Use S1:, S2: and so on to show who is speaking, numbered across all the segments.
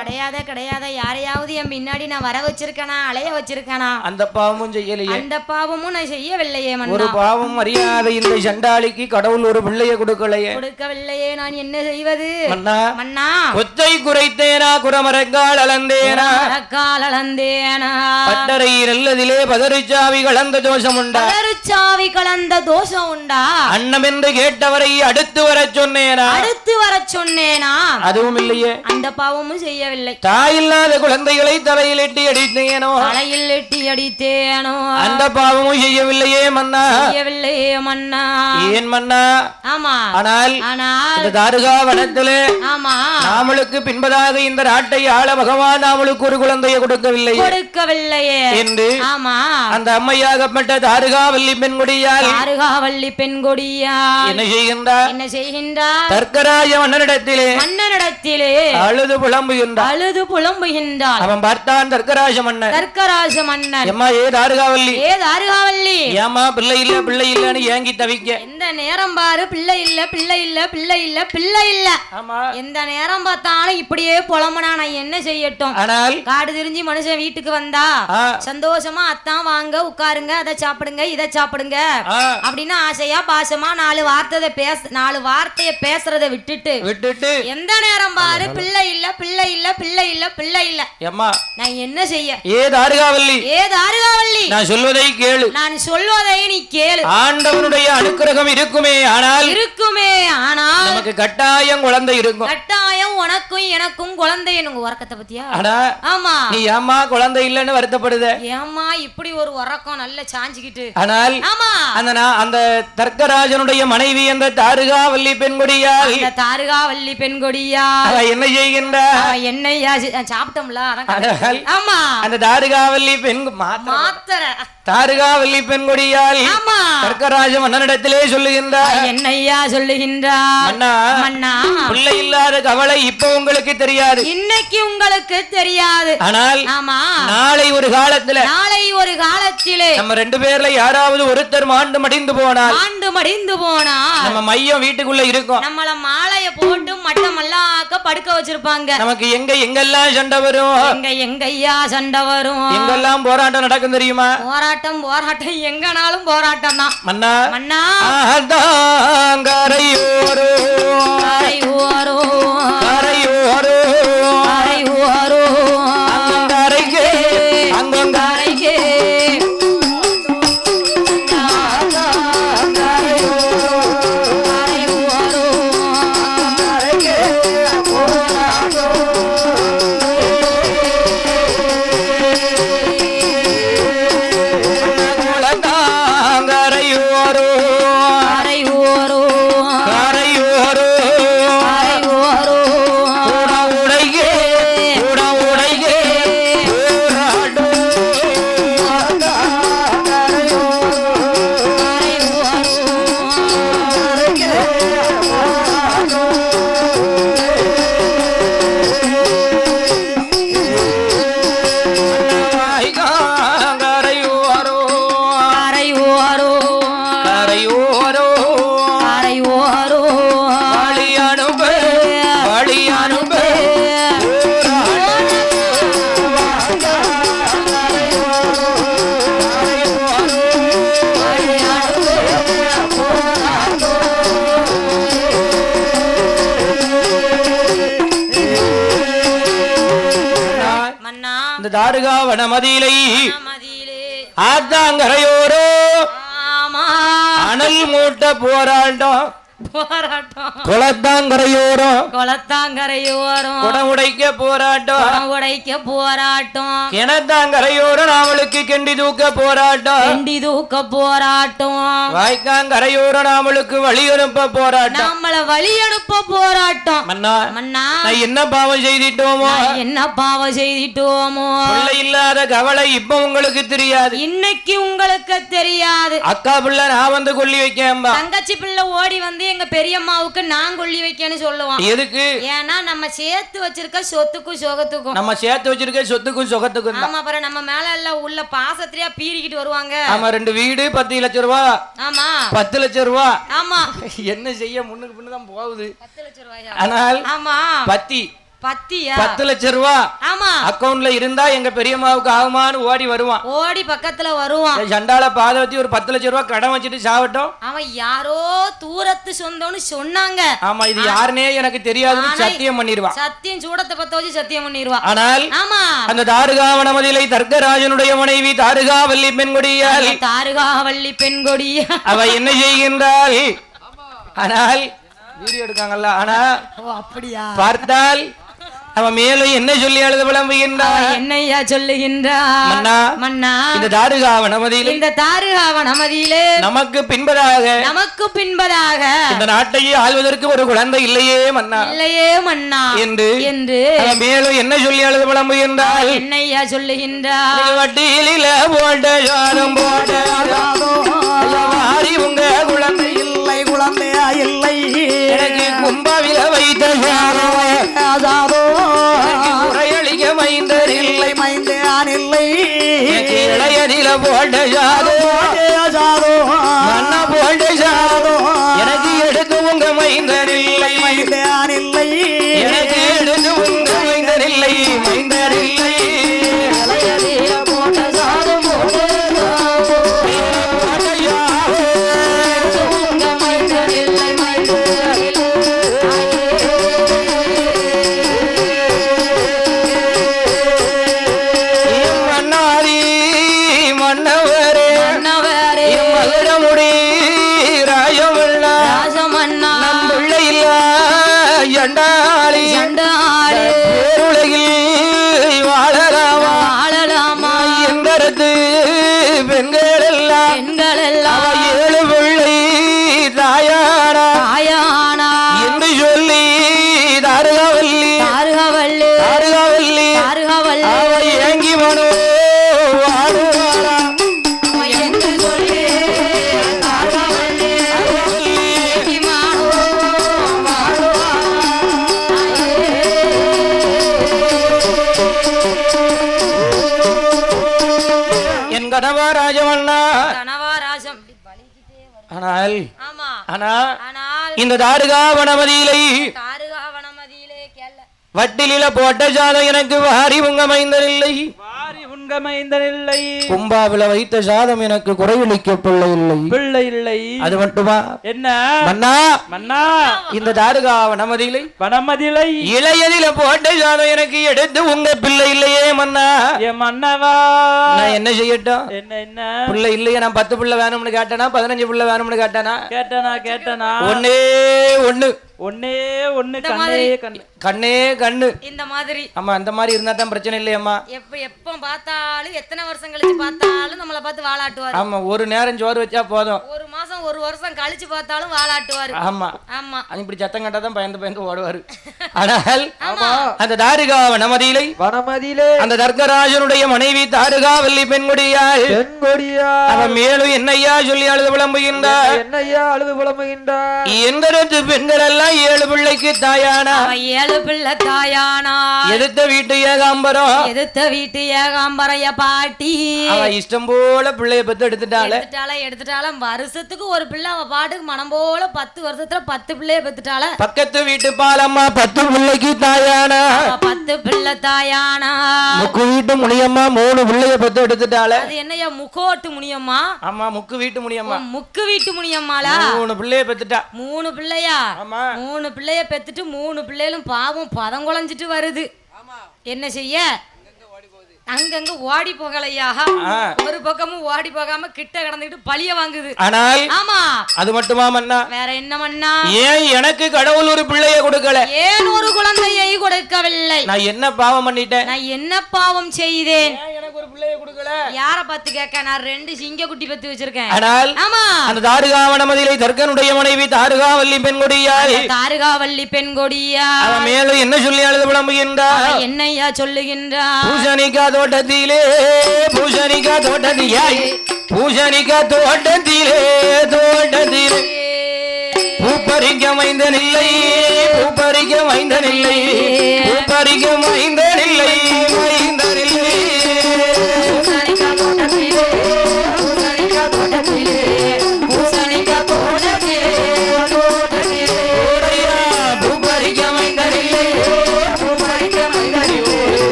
S1: கிடையாத கிடையாத யாரையாவது என் பின்னாடி நான் வர வச்சிருக்கனா அலைய வச்சிருக்கனா?
S2: அந்த பாவமும் செய்யலையே.
S1: அந்த பாவமும் நான் செய்யவில்லையே மன்னா.
S2: ஒரு பாவம் அறியாத இந்த சண்டாளிக்கு கடவுள் ஒரு பிள்ளைய கொடுக்கலையே.
S1: கொடுக்கவில்லையே, நான் என்ன செய்வது
S2: மன்னா?
S1: மன்னா
S2: கொச்சை குறைத்தேனா குரமரக்கால் அளந்தேனா
S1: மரக்கால் அளந்தேனா
S2: பட்டரை நல்லதிலே பதறுச்சாவி கலந்த தோஷம் உண்டா?
S1: பதறுச்சாவி கலந்த தோஷம் உண்டா?
S2: அன்னம் என்று கேட்டவரை அடுத்து வர சொன்னேனா?
S1: அடுத்து வர சொன்னேனா?
S2: அதுவும் இல்லையே.
S1: அந்த பாவமும் செய்யவில்லை.
S2: தாயில்லாத குழந்தைகளை தலையில் எட்டி அடித்தேனோ?
S1: தலையில் எட்டி அடித்தேனோ?
S2: அந்த பாவமும் செய்யவில்லையே மன்னா.
S1: செய்யவில்லையே மன்னா.
S2: ஏன் மன்னா?
S1: ஆமா.
S2: ஆனால் இந்த தாருகா வனத்திலே
S1: ஆமா
S2: நாமளுக்கு பின்பதாக இந்த நாட்டை ஆள பகவான் நாமளுக்கு ஒரு குழந்தையை கொடுக்கவில்லை
S1: கொடுக்கவில்லையே
S2: என்று
S1: ஆமா
S2: அந்த அம்மையாகப்பட்ட தாருகாவல்லி பெண்குடியால்
S1: தாருகாவல்லி பெண்குடியால்
S2: என்ன செய்கின்றார்?
S1: என்ன செய்கின்றார்?
S2: தர்க்கராஜ மன்னனிடத்திலே அழுது புலம்புகின்றார்.
S1: அழுது புலம்புகின்றார்.
S2: அவன் பார்த்தான் தர்க்கராஜ மன்னன்.
S1: தர்க்கராஜ மன்னன்
S2: எம்மா ஏ தாருகாவல்லி,
S1: ஏ தாருகாவல்லி,
S2: ஏமா பிள்ளை இல்ல பிள்ளை இல்லன்னு ஏங்கி தவிக்க?
S1: எந்த நேரம் பாரு பிள்ளை இல்ல பிள்ளை இல்ல பிள்ளை இல்ல பிள்ளை இல்ல.
S2: ஆமா,
S1: எந்த நேரம் பார்த்தாலும் இப்படியே புலம்புனா நான் என்ன செய்யட்டும்?
S2: ஆனால்
S1: காடு திரிஞ்சு மனுஷன் வீட்டுக்கு வந்தா சந்தோஷமா அத்தான் வாங்க உட்காருங்க, அதை சாப்பிடுங்க இதை சாப்பிடுங்க அப்படின்னு ஆசையா பாசமா நாலு வார்த்தைய பேசுறதை விட்டுட்டு எந்த நேரம் பாரு பிள்ளை இல்ல பிள்ளை இல்ல பிள்ளை இல்ல பிள்ளை இல்ல.
S2: எம்மா
S1: நான் என்ன செய்ய?
S2: ஏ தாருகாவல்லி,
S1: ஏ தாருகாவல்லி,
S2: நான் சொல்வதை கேளு.
S1: நான் சொல்வதை நீ கேளு.
S2: ஆண்டவனுடைய அனுக்கிரகம் இருக்குமே ஆனால் நமக்கு கட்டாயம் குழந்தை இருக்கும்.
S1: கட்டாயம் உனக்கும் எனக்கும் குழந்தை. எனக்கு உறக்கத்தை பத்தியா? ஆமா,
S2: நீ ஏமா குழந்தை இல்லன்னு வருத்தப்படுத?
S1: ஏமா இப்படி ஒரு உறக்கம் நல்ல சாஞ்சிக்கிட்டு?
S2: ஆனால்
S1: ஆமா,
S2: அந்த தர்க்கராஜனுடைய மனைவி அந்த தாருகாவல்லி பெண்கொடியால்
S1: தாருகாவல்லி பெண்கொடியா
S2: என்ன செய்கின்ற
S1: என்னையா சாப்பிட்டோம்ல? ஆமா,
S2: அந்த தாருகாவல்லி பெண்
S1: மாத்திர
S2: தாருகாவல்லி பெண்கொடியால் தர்க்கராஜ மன்னனிடத்திலே சொல்லுகின்றார்.
S1: என்னையா சொல்லுகின்றார்? மன்னா,
S2: பிள்ளை இல்லாத கவலை இப்ப உங்களுக்கு தெரியாது,
S1: இன்னைக்கு உங்களுக்கு தெரியாது.
S2: ஆனால்
S1: ஆமா,
S2: நாளை ஒரு காலத்திலே நம்ம ரெண்டு பேர்ல யாராவது ஒருத்தர் மாண்டு மடிந்து போனால் நம்ம மையம் வீட்டுக்குள்ள இருக்கும்.
S1: நம்மள மாலைய போட்டு மட்டமல்லாக்க படுக்க வச்சிருப்பாங்க.
S2: நமக்கு எங்கெல்லாம் சண்டை வரும்,
S1: எங்கய்யா சண்டை வரும்,
S2: எங்கெல்லாம் போராட்டம் நடக்கும் தெரியுமா?
S1: போராட்டம் எங்கனாலும் போராட்டம் தான்.
S2: மன்னா
S1: மன்னா
S2: கரையோரோ
S1: கரையோரோ
S2: கரையோரோ
S1: கரையோரோ
S2: அங்கரைக்கே அங்கரைக்கே தாருகா வனமதியிலே ஆத்தாங்கரையோரோ அனல் மூட்ட போராட்டம் குளத்தாங்கரையோரம் குடமுடைக்க போராட்டம் கிணத்தாங்கரையோரம் நாமளுக்கு கெண்டி தூக்க போராட்டம் வாய்க்காங்கரையோரம் நாமளுக்கு வழி அனுப்ப போராட்டம். மன்னா, நான் என்ன பாவம் செய்திட்டோமோ பிள்ளை இல்லாத கவலை இப்ப உங்களுக்கு தெரியாது,
S1: இன்னைக்கு உங்களுக்கு தெரியாது.
S2: அக்கா பிள்ளை நான் வந்து கொல்லி வைக்கேன்,
S1: தங்கச்சி பிள்ளை ஓடி வந்து எங்க பெரியம்மாவுக்கு நான் கொல்லி வைக்கன்னு சொல்லுவான்.
S2: எதுக்கு?
S1: ஏன்னா நம்ம சேர்த்து வச்சிருக்க சொத்துக்கும் சுகத்துக்கும்.
S2: ஆமா,
S1: அப்புறம் நம்ம மேல எல்லாம் உள்ள பாசத்திரியா பீறிக்கிட்டு வருவாங்க.
S2: ஆமா, 2 வீடு 10 லட்சம் ரூபாய்.
S1: ஆமா,
S2: 10 லட்சம் ரூபாய்.
S1: ஆமா,
S2: என்ன செய்ய முன்னுக்கு பின்னுதான் போகுது.
S1: 10 லட்சம் ரூபாயா?
S2: ஆனால்
S1: ஆமா,
S2: பத்தி
S1: பத்தியா
S2: 10 லட்சம் ரூபா
S1: ஆமா
S2: அக்கவுண்ட்ல இருந்தா எங்க பெரியம்மாவுக்கு ஆகுமான்னு ஓடி வருவான்.
S1: ஓடி பக்கத்துல வருவான்.
S2: சண்டால பாதவத்தி ஒரு 10 லட்சம் ரூபா கடன் வச்சுட்டு சாவட்டும்.
S1: அவன் யாரோ தூரத்து சொந்தம்னு சொன்னாங்க.
S2: ஆமா இது யாருனே எனக்கு தெரியாதுன்னு சத்தியம் பண்ணிடுவான்.
S1: சத்தியம் சூடத்தை பத்த வச்சு சத்தியம் பண்ணிடுவான்.
S2: ஆனால்
S1: ஆமா
S2: அந்த தாருகாவனமதிலை தர்க்கராஜனுடைய மனைவி தாருகாவல்லி பெண்கொடியால்
S1: தாருகாவல்லி பெண்கொடியா
S2: அவ என்ன செய்கின்றாள்? ஆனால் வீடியோ எடுக்காங்கல்ல, ஆனா
S1: அப்படியா
S2: பார்த்தால் அவன் மேலும் என்ன சொல்லி அழுது விளம்புகின்றான்?
S1: என்னையா சொல்லுகின்றான்? மன்னா
S2: இந்த தாருகாவனமதியிலே
S1: இந்த தாருகாவனமதியிலே
S2: நமக்கு பின்பதாக இந்த நாட்டையே ஆள்வதற்கு ஒரு குழந்தை இல்லையே மன்னா என்று அவன் மேலும் என்ன சொல்லி அழுது விளம்புகின்றாள்?
S1: என்னையா சொல்லுகின்றான்?
S2: வட்டியில போட்ட யாரும் போட்ட உங்க குழந்தை இல்லை குழந்தையா இல்லை எனக்கு கும்பாவில வைத்த குறையளிக்க மைந்தரில்லை மைந்தான் இல்லை இளையதில போட்ட ஜாதோ மன்னா போட்ட ஜாதோ எனக்கு எடுத்து உங்க மைந்தரில்லை மைந்தான் இல்லை எனக்கு எடுத்து உங்க மைந்தரில்லை மைந்தரில்லை இளையதில போட்ட ஜாதோ இந்த தாருகாவனமதியிலே வட்டிலில போட்ட சாதம் எனக்கு வாரி உங்க மைந்தனில்லை கும்பாவில வைத்த சாதம் எனக்கு குறையளிக்க பிள்ளை இல்லை அது மட்டுமா என்ன மன்னா இந்த தாருகாவனமதியிலே இளையதில போட்ட சாதம் எனக்கு எடுத்து உங்க பிள்ளை இல்லையே மன்னா மன்னவா நான் என்ன செய்யட்டும்? என்ன பிள்ளை இல்லையே நான் 10 பிள்ளை வேணும்னு கேட்டனா 15 பிள்ளை வேணும்னு கேட்டனா ஒண்ணே ஒண்ணு கண்ணே கண்ணு இந்த மாதிரி. ஆமா அந்த மாதிரி இருந்தா தான் பிரச்சனை இல்லையம்மா. எப்ப பார்த்தாலும் எத்தனை வருஷம் கழிச்சு பார்த்தாலும் நம்மள பார்த்து வாலாட்டுவாரு. ஆமா ஒரு நேரம் சோறு வச்சா போதும். ஒரு மாசம் ஒரு வருஷம் கழிச்சு பார்த்தாலும் வாலாட்டுவாரு. ஆமா ஆமா இப்படி சத்தம் கட்டா தான் பயந்து ஓடுவாரு. ஆனால் அந்த தாருகாவனமதியிலே அந்த தர்க்கராஜனுடைய மனைவி தாருகாவல்லி பெண்கொடியாள் அவன் மேலும் என்னையா சொல்லி அழுது புலம்புகின்றார்? எந்தரத்து பெண்கள் எல்லாம் 7 பிள்ளைக்கு தாயானா 7 பிள்ளை தாயானா எதிர்த்த வீட்டு ஏகாம்பரம் பாட்டி அவ இஷ்டம் போல பிள்ளைய பெத்து எடுத்துட்டாள வருஷத்துக்கு ஒரு பிள்ளை அவ பாட்டுக்கு மனம் போல 10 வருஷத்துல 10 பிள்ளைய பெத்துட்டாள. பக்கத்து வீட்டு பாலம்மா 10 பிள்ளைக்கு தாயானா 10 பிள்ளை தாயானா முக்கு வீட்டு முனியம்மா 3 பிள்ளைய பெத்து எடுத்துட்டாள. அது என்னையா முக்கோட்டு முனியம்மா? ஆமா முக்கு வீட்டு முனியம்மாளா 3 பிள்ளைய பெத்துட்டா. 3 பிள்ளையா? ஆமா 3 பிள்ளைய பெத்துட்டு 3 பிள்ளைகளும் பாவம் பதங்குழஞ்சிட்டு வருது. என்ன செய்ய? அங்கங்க ஓடி போகலையா? ஒரு பக்கமும் ஓடி போகாம கிட்ட கடந்துட்டு பழிய வாங்குது. ஆனால் ஆமா அது மட்டுமா மன்னா? வேற என்ன மன்னா? ஏன் எனக்கு கடவுள் ஒரு பிள்ளைய கொடுக்கல? ஏன் ஒரு குழந்தையை கொடுக்கவில்லை? நான் என்ன பாவம் பண்ணிட்டேன்? நான் என்ன பாவம் செய்தேன்? எனக்கு ஒரு பிள்ளைய கொடுக்கல. யார பார்த்து கேட்க? நான் 2 சிங்க குட்டி பெத்து வச்சிருக்கேன். ஆனால் ஆமா அந்த தாருகாவனமதியிலே தர்க்கனுடைய மனைவி தாருகாவல்லி பெண்கொடியா அவன் மேலும் என்ன சொல்லி அழுது புலம்புகின்றார்? என்னையா சொல்லுகின்றார்? பூசணிக்கா தோட்டத்திலே பூப்பறிக்க மைந்தனில்லை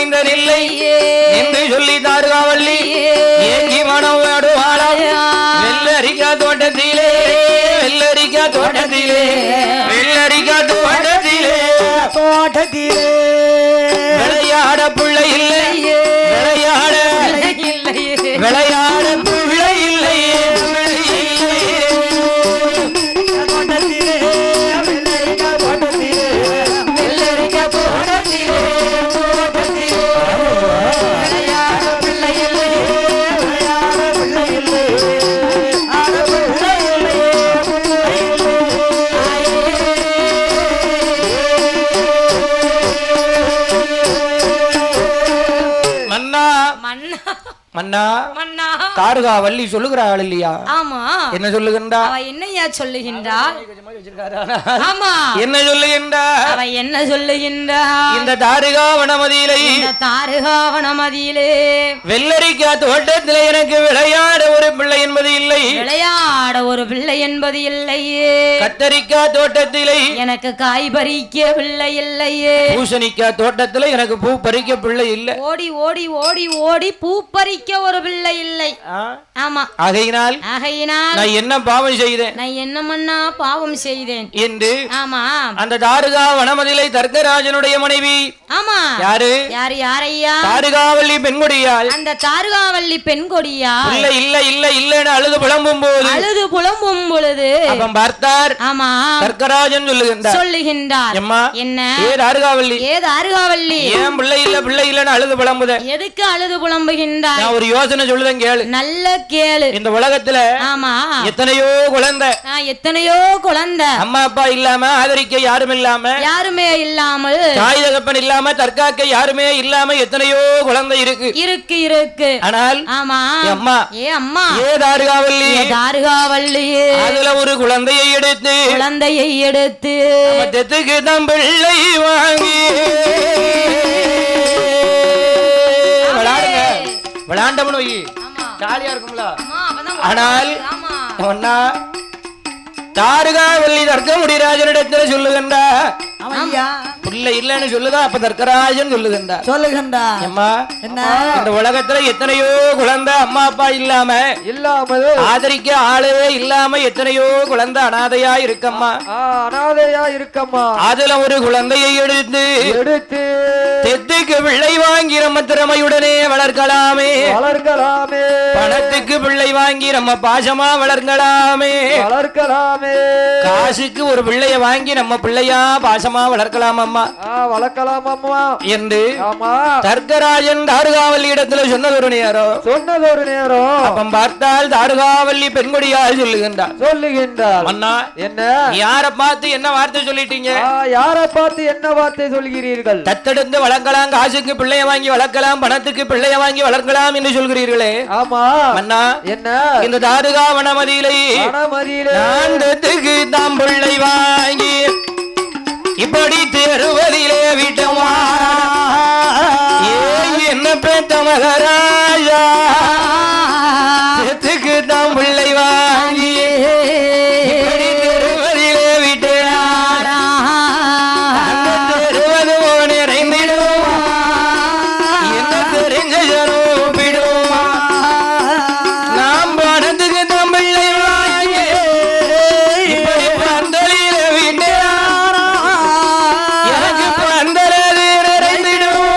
S2: முடிந்ததில்லை என்று சொல்லி தாருகாவள்ளி ஏங்கி மனம் வாடுவாளா வெள்ளரிக்கா தோட்டத்திலே வெள்ளரிக்கா தோட்டத்திலே வெள்ளரிக்கா தோட்டத்திலே தோட்டத்திலே விளையாட பிள்ளை இல்லை விளையாட விளையாட பிள்ளை இல்லையே மன்னா மன்னா தாருகாவள்ளி சொல்லுகிறாள் இல்லையா? ஆமா. என்ன சொல்லுகின்றா? அவ என்னையா சொல்லுகின்றாள்? ஆமா. என்ன சொல்லுகின்றா? அவ என்ன சொல்லுகின்றா? இந்த தாருகா வனமதியிலே இந்த தாருகா வனமதியிலே வெள்ளரிக்கா தோட்டத்திலே எனக்கு விளையாட ஒரு பிள்ளை என்பது இல்லை விளையாட ஒரு பிள்ளை என்பது இல்லையே கத்தரிக்கா தோட்டத்திலே எனக்கு காய் பறிக்க பிள்ளை இல்லையே பூசணிக்கா தோட்டத்திலே எனக்கு பூ பறிக்க பிள்ளை இல்லை ஓடி ஓடி ஓடி ஓடி பூ பறிக்க ஒரு பிள்ளை இல்லை ஆமா ஆகையினால் நான் என்ன பாவம் செய்தேன் நான் என்ன மன்னா பாவம் செய்தேன் என்று ஆமா அந்த தாருகா வனமதிலை தர்க்கராஜனுடைய மனைவி ஆமா யாரு யாரு யாரையா தாருகாவள்ளி பெண்கொடியாள் அந்த தாருகாவள்ளி பெண்கொடியாள் இல்ல இல்ல இல்ல இல்லன்னு அழுது புலம்பும் பொழுது அப்ப பார்த்தார் ஆமா தர்க்கராஜன் சொல்லுகின்றார் அம்மா என்ன ஏ தாருகாவள்ளி ஏன் பிள்ளை இல்லன்னு அழுது புலம்புத எதுக்கு அழுது புலம்புகின்றார் நான் ஒரு யோசனை சொல்லுதேன் கேளு நல்ல கேளு இந்த உலகத்துல ஆமா எத்தனையோ குழந்தை அம்மா அப்பா இல்லாம ஆதரிக்க யாருமே இல்லாமல் தாய் தகப்பன் இல்லாம தற்காக்க யாருமே இல்லாம எத்தனையோ குழந்தை இருக்கு ஆனால் ஆமா அம்மா ஏ தாருகாவள்ளி அதுல ஒரு குழந்தையை எடுத்து தெத்துக்கு தான் பிள்ளை வாங்கி விளையாண்டவனு ஜாலியா இருக்கும்ல ஆனால் தாருகாவள்ளி தர்க்க முடிராஜனிடத்தில் சொல்லுகின்றா பிள்ளை இல்லன்னு சொல்லுதா அப்ப தர்க்கராஜன் சொல்லுகின்றா அம்மா இந்த உலகத்துல எத்தனையோ குழந்தை அம்மா அப்பா இல்லாமல் ஆதரிக்க ஆளே இல்லாம எத்தனையோ குழந்தை அனாதையா இருக்கம்மா அதுல ஒரு குழந்தையை எடுத்து தெத்துக்கு பிள்ளை வாங்கி நம்ம திறமையுடனே வளர்க்கலாமே பணத்துக்கு பிள்ளை வாங்கி நம்ம பாசமா வளர்க்கலாமே காசுக்கு ஒரு பிள்ளைய வாங்கி நம்ம பிள்ளையா பாசமா வளர்க்கலாம் அம்மா என்று தர்க்கராஜன் தாருகாவல்லி இடத்துல சொன்னது ஒரு நேரம் அப்ப பார்த்தால் தாருகாவல்லி பெண்கொடியால் சொல்லுகின்றார் அண்ணா என்ன யார பார்த்து என்ன வார்த்தை சொல்லிட்டீங்க யார பார்த்து என்ன வார்த்தை சொல்கிறீர்கள் தத்தெடுத்து வளர்க்கலாம் காசுக்கு பிள்ளைய வாங்கி வளர்க்கலாம் பணத்துக்கு பிள்ளைய வாங்கி வளர்க்கலாம் என்று சொல்கிறீர்களே ஆமா அண்ணா என்ன இந்த தாருகா வனமதியிலே நான் தெத்துக்கு தாம் பிள்ளை வாங்கி இப்படி தெருவதிலே விட்டமா என்ன பேட்ட மகராஜா தெத்துக்கு தாம் பிள்ளை வாங்கி இப்படி தெருவதிலே விட்டா தெருவது நிறைந்திடும் என்ன தெரிஞ்ச ஜரோப்பிடும் நாம் பணத்துக்கு தாம் பிள்ளை வாங்கி இப்படி பந்தலில விட்டா எனக்கு பந்தலது நிறைந்திடும்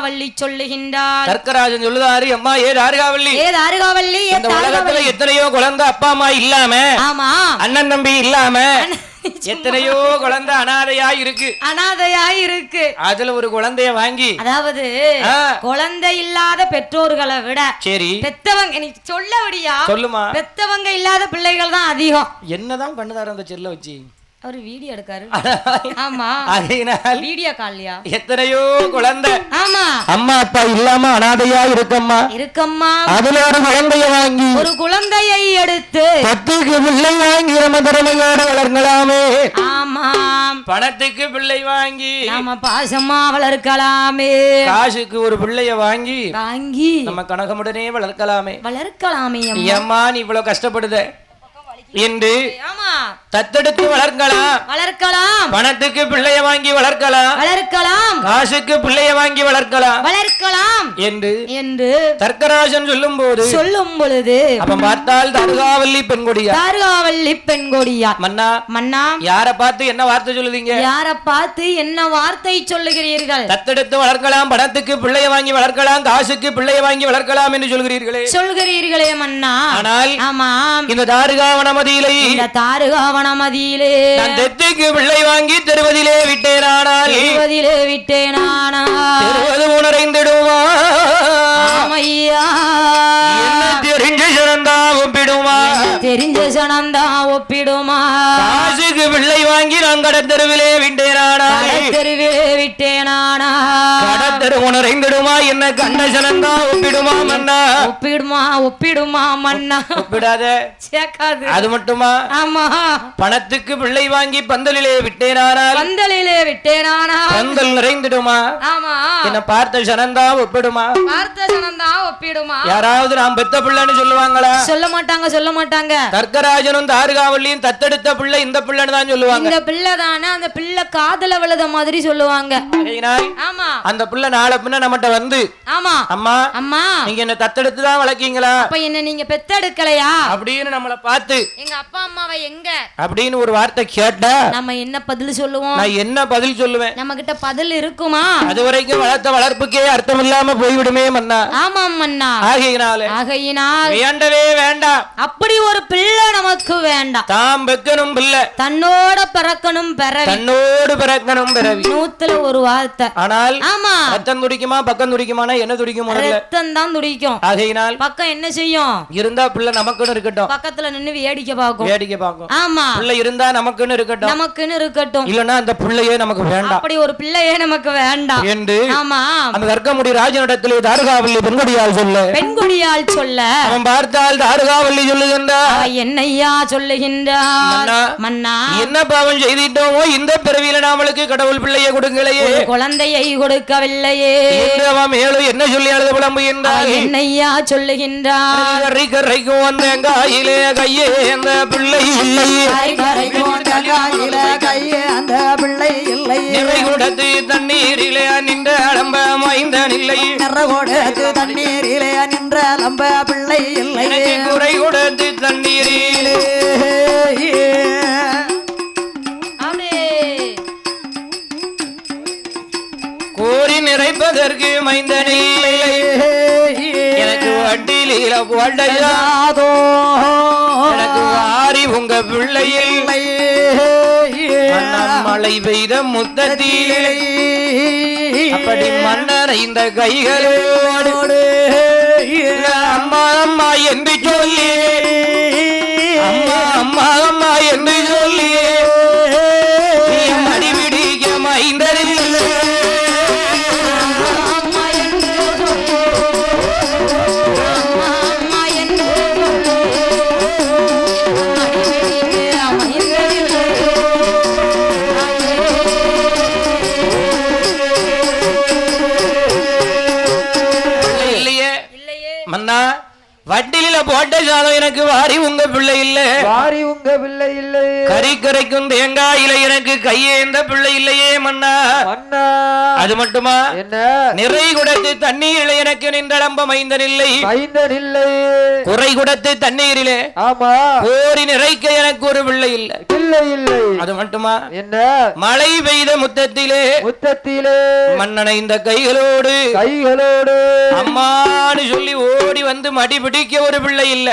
S1: தாருகாவல்லி சொல்லுகின்றார்.
S2: தர்க்கராஜன் சொல்லுதாரு, அம்மா ஏ தாருகாவல்லி,
S1: இந்த
S2: உலகத்துல எத்தனையோ குழந்தை அப்பா அம்மா இல்லாம, ஆமா அண்ணன் தம்பி இல்லாம எத்தனையோ குழந்தை அனாதையா இருக்கு. அதுல ஒரு குழந்தைய வாங்கி, அதாவது குழந்தை இல்லாத பெற்றோர்களை விட சரி பெத்தவங்க, நீ சொல்ல விடியா, சொல்லுமா, பெத்தவங்க இல்லாத பிள்ளைகள் தான் அதிகம். என்னதான் பண்ணுதாரு அந்த செல்ல வச்சு? அவரு வீடியோ எடுக்காரு. ஆமா, வீடியோ கால்லையா எத்தனையோ குழந்தை ஆமா அம்மா அப்பா இல்லாம அனாதையா இருக்கம்மா. அதுல ஒரு குழந்தைய வாங்கி, ஒரு குழந்தையை எடுத்து 10 பிள்ளை வாங்கி நம்ம திறமையோட வளர்க்கலாமே. ஆமா, பணத்துக்கு பிள்ளை வாங்கி நம்ம பாசமா வளர்க்கலாமே. காசுக்கு ஒரு பிள்ளைய வாங்கி நம்ம கனகமுடனே வளர்க்கலாமே. அம்மா நீ இவ்வளவு கஷ்டப்படுத என்று தத்தெடுத்து வளர்க்கலாம். பணத்துக்கு பிள்ளைய வாங்கி வளர்க்கலாம். காசுக்கு பிள்ளைய வாங்கி வளர்க்கலாம் என்று தர்க்கராஜன் சொல்லும் பொழுது அப்ப பார்த்தால் தாருகாவல்லி பெண்கொடியா. மன்னா யார பார்த்து என்ன வார்த்தை சொல்லுவீங்க? யார பார்த்து என்ன வார்த்தை சொல்லுகிறீர்கள்? தத்தெடுத்து வளர்க்கலாம், பணத்துக்கு பிள்ளைய வாங்கி வளர்க்கலாம், காசுக்கு பிள்ளைய வாங்கி வளர்க்கலாம் என்று சொல்கிறீர்களே மன்னா. ஆனால் ஆமா இந்த தாருகாவனமதியிலே நான் தெத்துக்கு பிள்ளை வாங்கி தெருவதிலே விட்டேனானால் தெருவது உணரைந்திடுமா? தெரிஞ்ச சனந்தா ஒப்பிடுமா? காசுக்கு பிள்ளை வாங்கி நான் கடத்தெருவிலே விட்டேனானா கடத்தெரு உணரைந்திடுமா? என்ன கண்ட சனந்தா ஒப்பிடுமா மன்னா? ஒப்பிடுமா மன்னா? ஒப்பிடாத, சேர்க்காது. அது மட்டுமா? ஆமா, பணத்துக்கு பிள்ளை வாங்கி பந்தலிலே விட்டேனானால் பந்தல் நிறைந்திடுமா? ஆமா, என்ன பார்த்த சனந்தா ஒப்பிடுமா? யாராவது நான் பெத்த பிள்ளைன்னு சொல்லுவாங்களா? சொல்ல மாட்டாங்க. தர்க்கராஜனும் தாருகாவல்லியும் தத்தெடுத்த பிள்ளை இந்த பிள்ளைன்னு தான் சொல்லுவாங்க. இந்த பிள்ளை தானே, அந்த பிள்ளை காதல விழுத மாதிரி சொல்லுவாங்க. ஆமா, அந்த பிள்ளை நாளை பின்ன நம்மகிட்ட வந்து, ஆமா அம்மா நீங்க என்ன தத்தெடுத்து தான் வளர்க்கீங்களா? அப்ப என்ன நீங்க பெத்தெடுக்கலையா அப்படின்னு நம்மளை பார்த்து, எங்க அப்பா அம்மாவை எங்க அப்படின்னு ஒரு வார்த்தை கேட்டா நம்ம என்ன பதில் சொல்லுவோம்? நான் என்ன பதில் சொல்லுவேன்? நம்ம கிட்ட பதில் இருக்குமா? அது வரைக்கும் வளர்த்த வளர்ப்புக்கே அர்த்தம் இல்லாம போய்விடுமே மன்னா. ஆமா மன்னா. ஆகையினால் வேண்டவே வேண்டாம், அப்படி ஒரு பிள்ளை நமக்கு வேண்டாம். தாம் பெக்கணும் பிள்ளை, தன்னோடு பிறக்கணும் பிறவி. 100ல ஒரு வார்த்தை. ஆனால் ஆமா ரத்தம் துடிக்குமா பக்கம் துடிக்குமானா என்ன துடிக்கும்? ரத்தம் தான் துடிக்கும். ஆகையினால் பக்கம் என்ன செய்யும்? இருந்தா பிள்ளை நமக்குன்னு இருக்கட்டும், பக்கத்துல நின்னு வேடிக்கை பார்க்கும். ஆமா, பிள்ளை இருந்தா நமக்குன்னு இருக்கட்டும், இல்லன்னா அந்த பிள்ளையே நமக்கு வேண்டாம், அப்படி ஒரு பிள்ளையே நமக்கு வேண்டாம் என்று ஆமா அந்த தர்க்கமுடி ராஜனிடத்திலே தாருகாவல்லி பெண்கொடியால் சொல்ல அவன் பார்த்தால் தாருகாவல்லி சொல்லுகின்றார், என்னையா சொல்லுகின்றார்? மன்னா என்ன பாவம் செய்திட்டோமோ இந்த பிறவியில நாமளுக்கு கடவுள் பிள்ளையை கொடுக்கலையே, குழந்தையை கொடுக்கவில்லையே என்று அவன் மேலும் என்ன சொல்லி அழுது புலம்புகின்றார்? என்னையா சொல்லுகின்றார்? கரைக்கும் வந்த காயிலே கையே அந்த பிள்ளை இல்லை, நிறை கொடுத்து தண்ணீரிலே நின்ற அலம்ப மைந்தன் இல்லை, தண்ணீரிலே நின்ற அலம்ப பிள்ளை இல்லை, குறை கொடுத்து தண்ணீரிலே கோரி நிறைப்பதற்கு மைந்தனில்லை, எனக்கு வண்டியில போடையாதோ, எனக்கு வாரி உங்க பிள்ளையில் மழை பெய்த முத்தத்திலே அப்படி மன்னரை இந்த கைகளோடு அம்மா அம்மா என்று சொல்லி அம்மா என்று சொல்லி மடிபிடிக்க மைந்தரில் மன்னா வட்டில போட்ட சாதம் எனக்கு வாரி உங்க பிள்ளை இல்ல,
S3: வாரி உங்க பிள்ளை இல்லை.
S2: கறி கரைக்கும் தேங்காயில எனக்கு கையேந்த பிள்ளை இல்லையே மன்னா.
S3: மன்னா
S2: அது மட்டுமா,
S3: என்ன
S2: நிறை குடத்து தண்ணீரில் எனக்கு நின்றளம்ப மைந்தன் இல்லை,
S3: மைந்தன் இல்லை.
S2: குறை குடத்து தண்ணீரிலே
S3: ஆமா
S2: கோரி நிறைக்க எனக்கு ஒரு பிள்ளை இல்லை.
S3: இல்லை இல்லை.
S2: அது மட்டுமா,
S3: என்ன
S2: மழை பெய்த முத்தத்திலே
S3: முத்தத்திலே
S2: மன்னனை இந்த கைகளோடு
S3: கைகளோடு
S2: அம்மான்னு சொல்லி ஓடி வந்து மடி பிடிக்க ஒரு பிள்ளை இல்ல.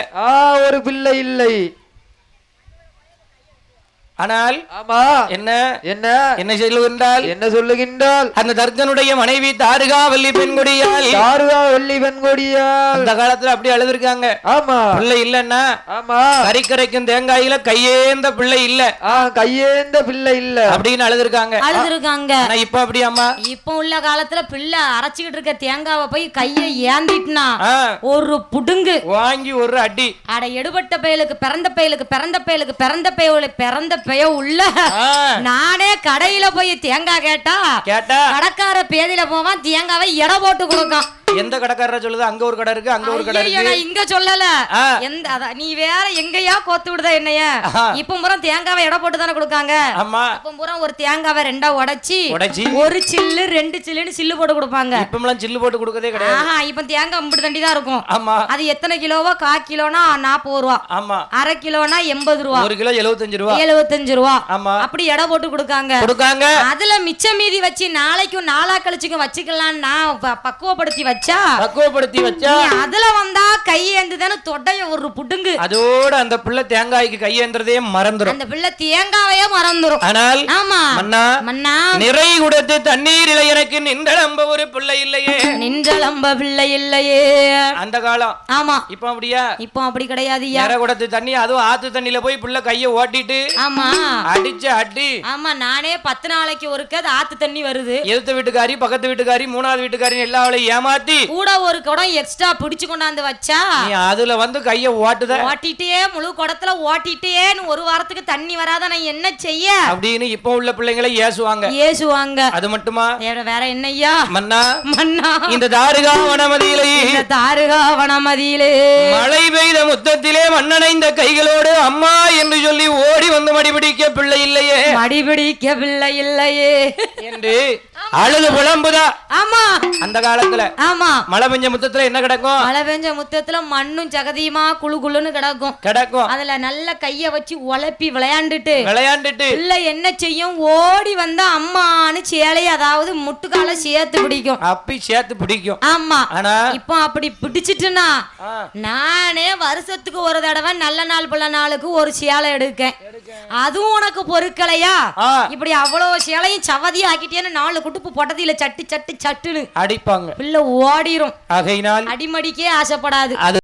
S3: ஒரு பிள்ளை இல்லை.
S2: ஆனால்
S3: ஆமா
S2: என்ன
S3: என்ன
S2: என்ன சொல்லுகின்றால்,
S3: என்ன சொல்லுகின்றால்,
S2: அந்த தர்க்கனுடைய மனைவி தாருகாவல்லி பெண்கொடியால்,
S3: தாருகாவல்லி பெண்கொடியால்
S2: அந்த காலத்துல அப்படி அழுதுருக்காங்க.
S3: ஆமா
S2: பிள்ளை இல்லன்னா
S3: ஆமா
S2: கறிக்கரைக்கும் தேங்காயில கையேந்த பிள்ளை இல்ல,
S3: கையேந்த பிள்ளை இல்ல
S2: அப்படின்னு அழுதுருக்காங்க.
S1: ஆனா
S2: இப்ப அப்படி அம்மா,
S1: இப்ப உள்ள காலத்துல பிள்ளை அரைச்சுக்கிட்டு இருக்க தேங்காவை போய் கையை ஏந்திட்டுனா ஒரு புடுங்கு
S2: வாங்கி ஒரு அடி.
S1: அட எடுபட்ட பயலுக்கு பிறந்த பயலுக்கு பிறந்த பயலுக்கு பிறந்த பயலுக்கு பிறந்த பெய உள்ள நானே கடையில போய் தேங்காய் கேட்டா கடைக்கார பேதியில போவான், தேங்காவை எடை போட்டு கொடுக்கான்.
S2: எந்த கடைக்காரர சொல்லுது, அங்க ஒரு கடை இருக்கு அங்க ஒரு கடை இருக்கு.
S1: இங்க சொல்லல, எந்த நீ வேற எங்கயா கோத்து விடுத என்னைய. இப்ப முறை தேங்காவை எடை போட்டு தானே கொடுக்காங்க. அப்ப முறை ஒரு தேங்காவை ரெண்டா உடைச்சி ஒரு சில்லு 2 சில்லுன்னு சில்லு போட்டு கொடுப்பாங்க.
S2: இப்ப சில்லு போட்டு கொடுக்கதே கிடையாது.
S1: இப்ப தேங்காய் அம்புட்டு தண்டி தான் இருக்கும்.
S2: ஆமா,
S1: அது எத்தனை கிலோவா, 1/4 கிலோனா 40 ரூபா,
S2: ஆமா
S1: 1/2 கிலோனா 80 ரூபா,
S2: 1 கிலோ 75 ரூபா,
S1: 75 ரூபா.
S2: ஆமா,
S1: அப்படி எடை போட்டு கொடுக்காங்க. அதுல மிச்ச மீதி வச்சு நாளைக்கும் நாளா கழிச்சுக்கும் வச்சுக்கலாம். நான் பக்குவப்படுத்தி வச்சா அதுல வந்தா கையேந்துதானே தொடைய ஒரு புடுங்கு.
S2: அதோட அந்த பிள்ளை தேங்காய்க்கு கையேந்திரதே மறந்துரும்.
S1: அந்த பிள்ளை தேங்காவையே மறந்துரும்.
S2: ஆனால்
S1: ஆமா
S2: மன்னா
S1: மன்னா
S2: நிறை குடத்து தண்ணீரில எனக்கு நின்றளம்ப ஒரு பிள்ளை இல்லையே,
S1: நின்றளம்ப பிள்ளை இல்லையே.
S2: அந்த காலம்.
S1: ஆமா,
S2: இப்ப அப்படியா?
S1: இப்ப அப்படி கிடையாது.
S2: நிறை குடத்து தண்ணி, அதுவும் ஆத்து தண்ணியில போய் பிள்ளை கைய ஓட்டிட்டு
S1: ஆமா
S2: அடிச்சு அடி.
S1: ஆமா, நானே 10 நாளைக்கு ஒருக்க ஆத்து தண்ணி வருது.
S2: எதிர்த்த வீட்டுக்காரி, பக்கத்து வீட்டுக்காரி, 3வது வீட்டுக்காரி எல்லாவளையும் ஏமாத்தி
S1: கூட ஒரு குடம் எக்ஸ்ட்ரா பிடிச்சு கொண்டாந்து வச்சா
S2: அதுல வந்து கைய
S1: ஓட்டிட்டே முழு குடத்துல ஓட்டிட்டேன்னு ஒரு வாரத்துக்கு தண்ணி வராத நான் என்ன செய்ய
S2: அப்படின்னு இப்ப உள்ள பிள்ளைங்களை ஏசுவாங்க. அது மட்டுமா,
S1: வேற என்னய்யா
S2: மன்னா
S1: மன்னா,
S2: இந்த தாருகா வனமதியிலே மழை பெய்த முத்தத்திலே மன்னனைந்த கைகளோடு அம்மா என்று சொல்லி ஓடி வந்து மடிபிடிக்க பிள்ளை இல்லையே என்று அழுது புலம்புதா.
S1: ஆமா,
S2: அந்த காலத்துல
S1: ஆமா
S2: மழை பெஞ்ச முத்தத்துல என்ன கிடக்கும்?
S1: மழை பெஞ்ச முத்தத்துல மண்ணும் ஜகதியுமா குழு குழுன்னு கிடக்கும். அதுல நல்ல கைய வச்சு உழப்பி விளையாண்டுட்டு பிள்ளை என்ன செய்யும், ஓடி வந்தா அம்மான்னு சேலை, அதாவது முட்டுக்கால சேர்த்து பிடிக்கும். ஆமா, இப்போ அப்படி பிடிச்சிட்டுனா நானே வருஷத்துக்கு ஒரு தடவை நல்ல நாள் பிள்ளை நாளுக்கு ஒரு சேலை எடுக்கேன். அதுவும் உனக்கு பொருட்களையா, இப்படி அவ்வளவு சேலையும் சவதி ஆக்கிட்டேன்னு 4 குட்டுப்பு பொட்டதியில சட்டு சட்டு சட்டுன்னு
S2: அடிப்பாங்க.
S1: பிள்ளை ஓடிரும்.
S2: ஆகையினால்
S1: அடிமடிக்கே ஆசைப்படாது.
S2: அது